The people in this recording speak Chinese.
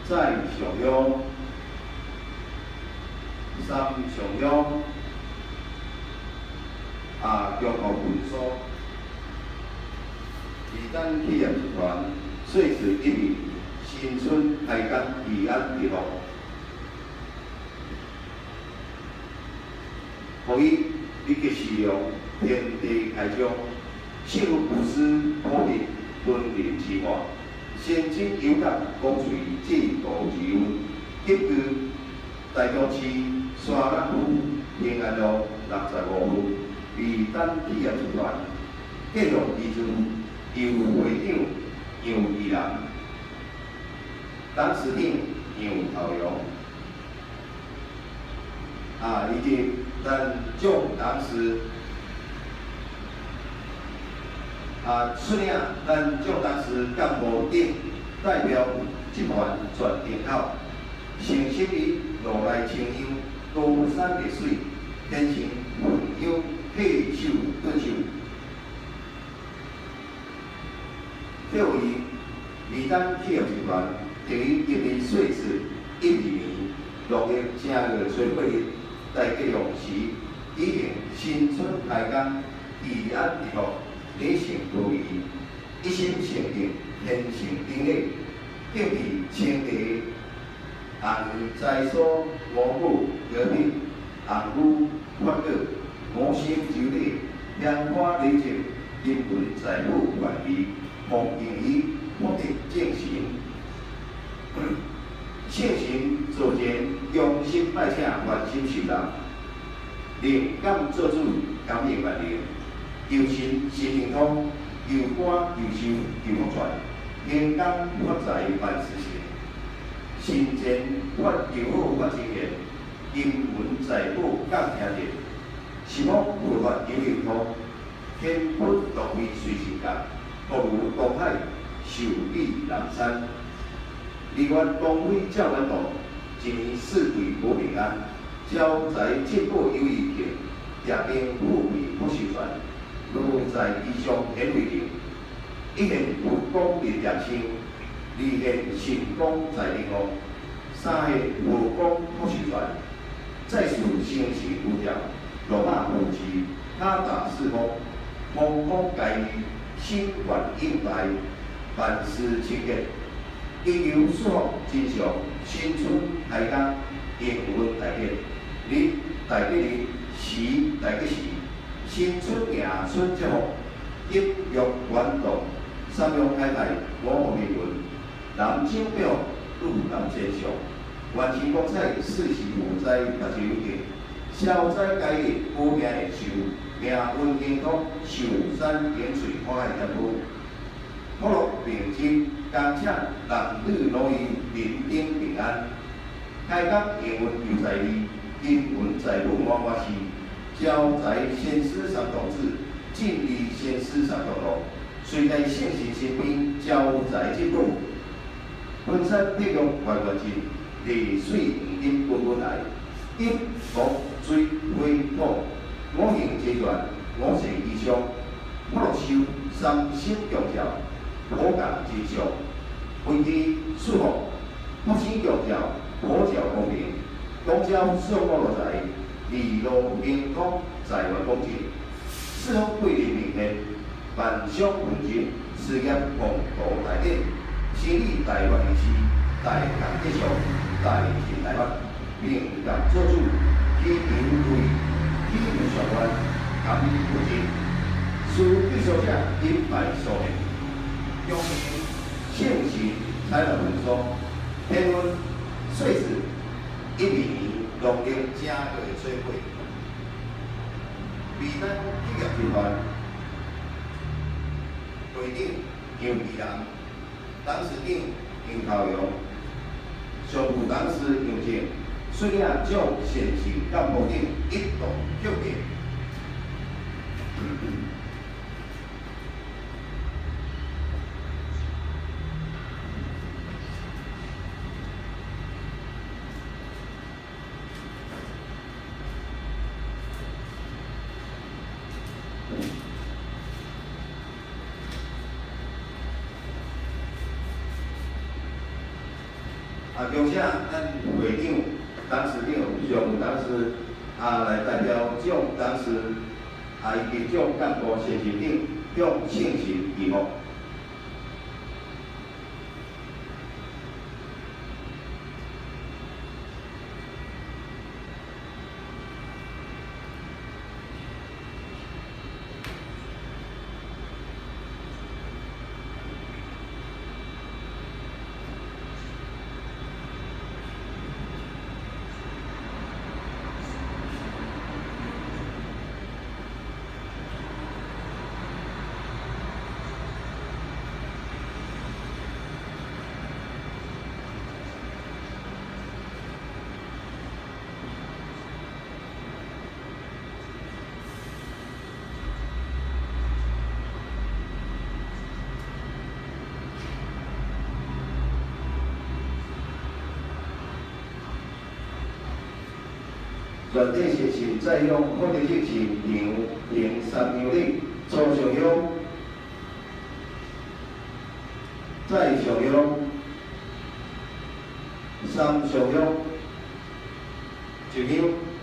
在上央、三上央综合运输、宜丹企业集团税税1名新春开工宜安地方，互伊立即使用天地开张，幸福布施普利敦临之外，先进优达公随制度之运，集聚大都市沙港区平安路65户，宜丹企业集团继续移驻由会长杨义南，董事长杨头阳，以及咱总董事出领咱总董事干部等代表集团全人口，诚心于如来清幽高山绿水，天成分有佩手顿手。作为宜丹企业集团第一今年税时12年6月正月初8日，在计用时已经新春开工，宜安地方礼成如意，一心诚定，天成鼎立，敬以青地红栽所五谷果品，红玉发果，五星酒礼，香花礼节，人文财富愿意，奉敬以目的正行。圣神造前，用心拜请，愿心受人，灵感做主，感应万灵。求神心灵通，求官求寿求福传，天工发财万事成。神前发求好发精言，金文财宝降听见。是否佛法有灵通，天不独位随心觉，不如东海寿比南山。二月光辉照咱道，一年四季保平安，招财进宝有余庆，夜兵富贵不受传。如在衣上显为灵，一现佛光日日星，二现神光在灵光，三现佛光不受传。再属生时无条，罗马无志，他打四方，风光介意，心愿应大，万事清洁。祈求祝福真相，新春开工，应运大吉，日大吉日，时大吉时。新春迎春节福，一玉圆动，三阳开泰，五福命运，男长表，女男先上，元气光彩，四时无灾，八字有吉，消灾解厄，保命延寿，命运健康，寿山延岁，花海添福，福禄并进，工厂男女如意，人丁平安，开工营运有财利，金运财富满满是。招财先师三同志，尽力先师三同路，随在圣神身边，招财进步。本山体育外观进，利水黄金滚滚来，金木水火土，五行皆全，五行以上，福禄寿三星强照，普降吉祥，飞机舒服，福星强照，普照公平，公交上五路财。利路健康，财源广进，四方贵人明显，万象稳健，事业宏图大展，生意大愿意事，大业吉祥，大进大发，并感做主，起牛如意，起牛上弯，感恩不尽，书必所者一败所命，恭喜圣神财源运输，天运岁时1年。农历正月初8，宜丹企业集团会长杨义南，董事长杨头阳，常务董事杨正，率领总县市干部等一同协助。恭请咱会长、董事长、常务董事来代表蒋董事以及蒋干部先生等向圣神祈福。原地实行再用可能性是牛平三样里初上香，再上香，三上香，一香。